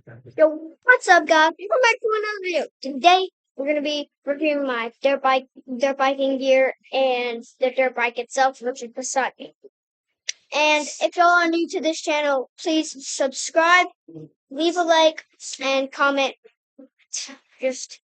Yo, what's up, guys? Welcome back to another video. Today, we're gonna be reviewing my dirt biking gear, and the dirt bike itself, which is beside me. And if y'all are new to this channel, please subscribe, leave a like, and comment. Just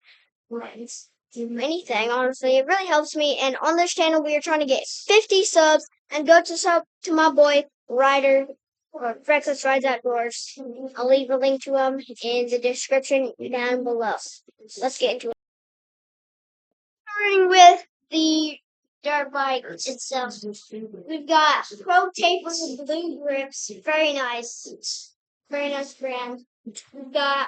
anything, honestly, it really helps me. And on this channel, we are trying to get 50 subs, and go to my boy Ryder. Or Reckless Rides Outdoors. I'll leave a link to them in the description down below. Let's get into it. Starting with the dirt bike itself, we've got Pro Tape with blue grips. Very nice. Very nice brand. We've got,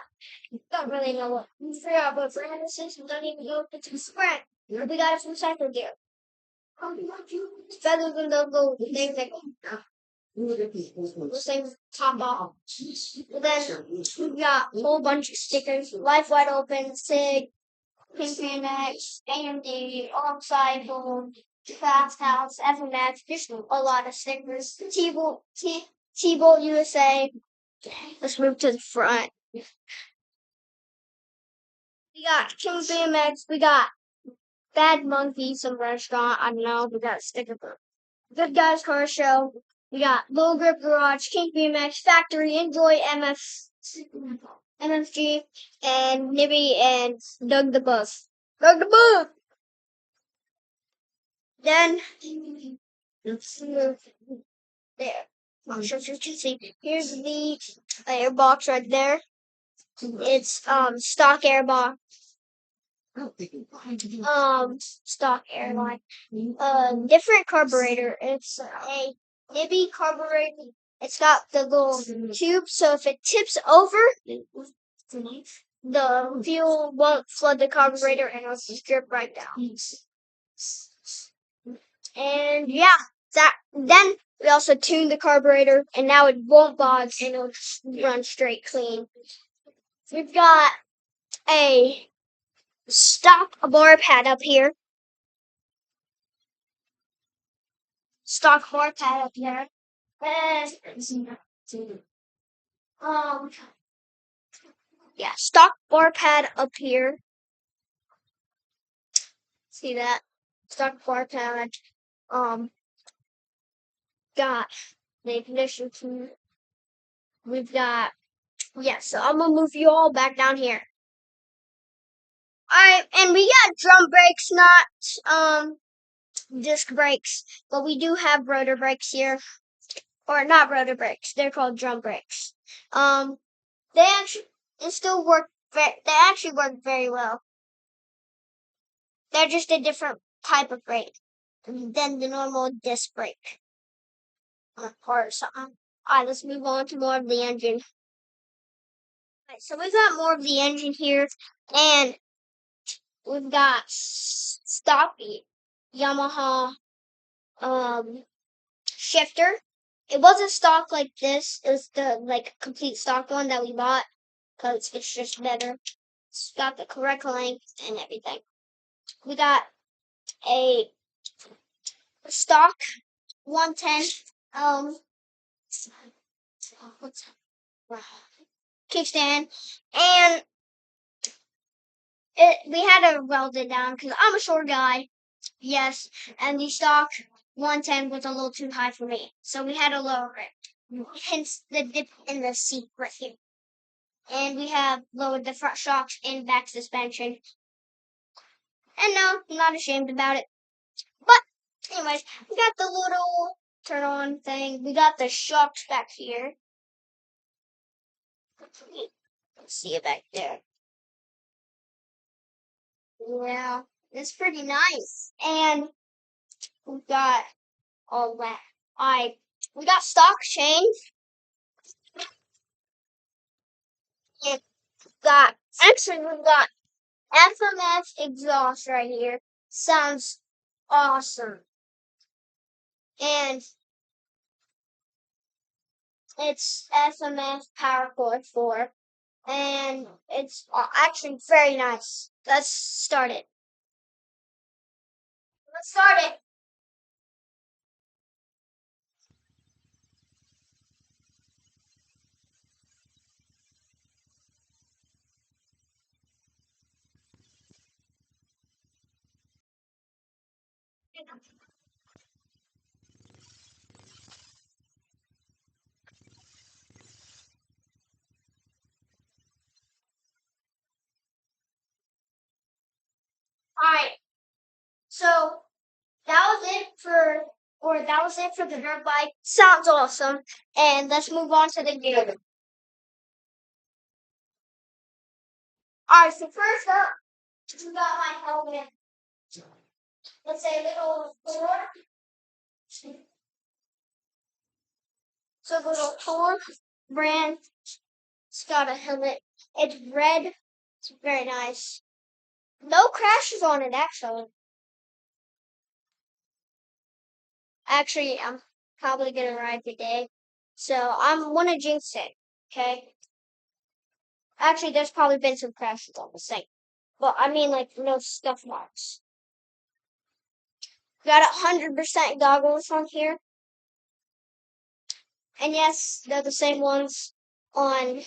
don't really know what, figure out what brand this is. Don't even know if it's a Sprint. We got it from Cycle Gear. It's better than those little things that those things top off. Then we got a whole bunch of stickers. Life Wide Open, SIG, Pink X, AMD, Alongside Home, Fast House, FMX, just a lot of stickers. T-Bolt USA. Let's move to the front. We got King BMX. We got Bad Monkey, some restaurant. I don't know. We got a sticker for Good Guys Car Show. We got Low Grip Garage, King BMX, Factory, Enjoy MFG, and Nibby and Doug the Bus. Doug the Bus! Then, let's move there. I'll show you to see. Here's the airbox right there. It's stock airbox. Stock airline. Different carburetor. It's a Nibby carburetor. It's got the little tube, so if it tips over, the fuel won't flood the carburetor and it'll just drip right down. And yeah, then we also tuned the carburetor, and now it won't bog and it'll run straight clean. We've got a stock bar pad up here. Stock bar pad up there. And yeah, stock bar pad up here. See that? Stock bar pad. Got the ignition key. We've got, yeah, so I'm gonna move you all back down here. Alright, and we got drum brakes, not disc brakes, but we do have rotor brakes here. Or not rotor brakes, they're called drum brakes. They actually work very well. They're just a different type of brake than the normal disc brake. Or something. Alright, let's move on to more of the engine. Alright, so we've got more of the engine here, and we've got stock Yamaha shifter. It wasn't stock like this. It was the complete stock one that we bought because it's just better. It's got the correct length and everything. We got a stock 110 kickstand, and we had to weld it down because I'm a short guy. Yes, and the stock 110 was a little too high for me, so we had to lower it. Hence the dip in the seat right here. And we have lowered the front shocks and back suspension. And no, I'm not ashamed about it. But anyways, we got the little turn on thing. We got the shocks back here. Let's see it back there. Yeah, it's pretty nice. And we got all that. We got stock chains. And we've got FMF exhaust right here. Sounds awesome. And it's FMF Power Cord 4. And it's actually very nice. Let's start it. Alright, so that was it for the dirt bike. Sounds awesome. And let's move on to the game. Alright, so first up, we got my helmet. Let's say a little Thor. So the little Thor brand. It's got a helmet. It's red. It's very nice. No crashes on it, actually. Actually, I'm probably gonna ride today. So I'm wanna jinx it, okay? Actually, there's probably been some crashes on the thing. But I mean, like, no scuff marks. Got 100% goggles on here. And yes, they're the same ones on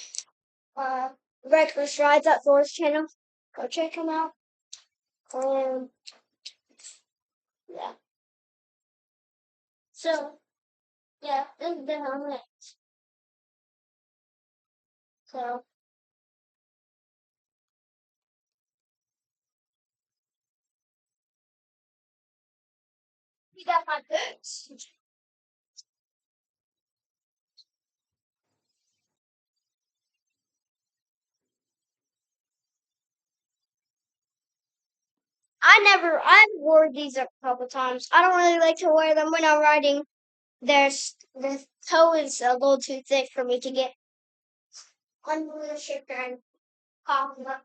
Reckless Rides at Thor's channel. Go check them out. Yeah. So, yeah, this is the helmet. So, you got my boots. I've wore these a couple times. I don't really like to wear them when I'm riding. The toe is a little too thick for me to get under the shifter and pop them up.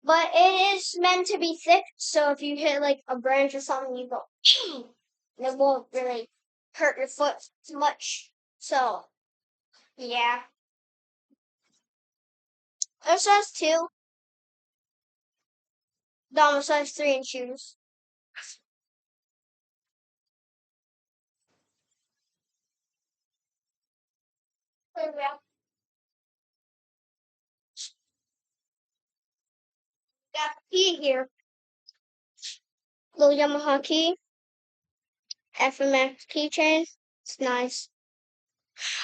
But it is meant to be thick, so if you hit like a branch or something, you go, and it won't really hurt your foot too much. So, yeah. It says two, Dama size 3 in shoes. There we go. Got the key here. Little Yamaha key. FMX keychain. It's nice.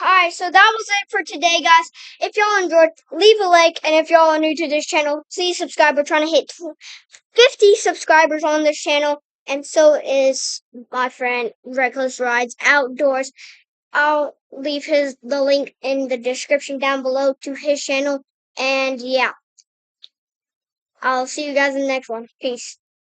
Alright, so that was it for today, guys. If y'all enjoyed, leave a like, and if y'all are new to this channel, please subscribe. We're trying to hit 50 subscribers on this channel, and so is my friend Reckless Rides Outdoors. I'll leave the link in the description down below to his channel, and yeah, I'll see you guys in the next one. Peace.